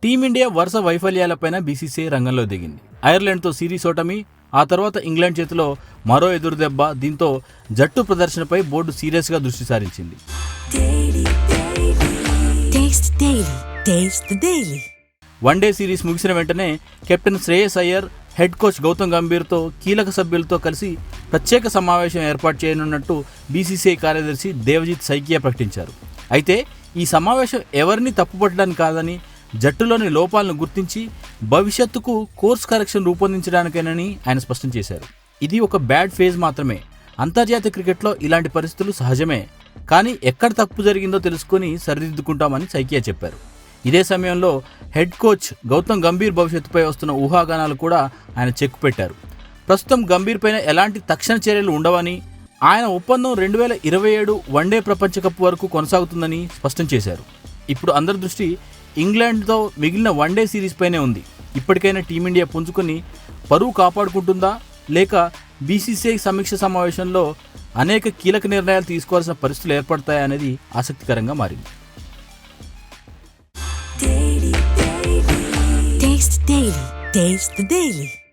Team India వరుస వైఫల్యాలపైన BCCI రంగంలో దిగింది. ఐర్లాండ్తో సిరీస్ ఓటమి, ఆ తర్వాత ఇంగ్లాండ్ చేతిలో మరో ఎదురుదెబ్బ. దీంతో జట్టు ప్రదర్శనపై బోర్డు సీరియస్గా దృష్టి సారించింది. వన్డే సిరీస్ ముగిసిన వెంటనే captain Shreyas Iyer, head coach Gautam గంభీర్తో కీలక సభ్యులతో కలిసి ప్రత్యేక సమావేశం ఏర్పాటు చేయనున్నట్టు బీసీసీఐ కార్యదర్శి దేవజిత్ సైకియా ప్రకటించారు. అయితే ఈ సమావేశం ఎవరిని తప్పుపట్టడానికి కాదని, జట్టులోని లోపాలను గుర్తించి భవిష్యత్తుకు కోర్స్ కరెక్షన్ రూపొందించడానికేనని ఆయన స్పష్టం చేశారు. ఇది ఒక బ్యాడ్ ఫేజ్ మాత్రమే. అంతర్జాతీయ క్రికెట్లో ఇలాంటి పరిస్థితులు సహజమే, కానీ ఎక్కడ తప్పు జరిగిందో తెలుసుకుని సరిదిద్దుకుంటామని సైకియా చెప్పారు. ఇదే సమయంలో హెడ్ కోచ్ గౌతమ్ గంభీర్ భవిష్యత్తుపై వస్తున్న ఊహాగానాలు కూడా ఆయన చెక్ పెట్టారు. ప్రస్తుతం గంభీర్ పైన ఎలాంటి తక్షణ చర్యలు ఉండవని, ఆయన ఒప్పందం 2027 వన్డే ప్రపంచ కప్ వరకు కొనసాగుతుందని స్పష్టం చేశారు. ఇప్పుడు అందరి దృష్టి ఇంగ్లాండ్తో మిగిలిన వన్డే సిరీస్ పైనే ఉంది. ఇప్పటికైనా టీమిండియా పుంజుకుని పరువు కాపాడుకుంటుందా, లేక బీసీసీఐ సమీక్ష సమావేశంలో అనేక కీలక నిర్ణయాలు తీసుకోవాల్సిన పరిస్థితులు ఏర్పడతాయా అనేది ఆసక్తికరంగా మారింది. Taste the Daily.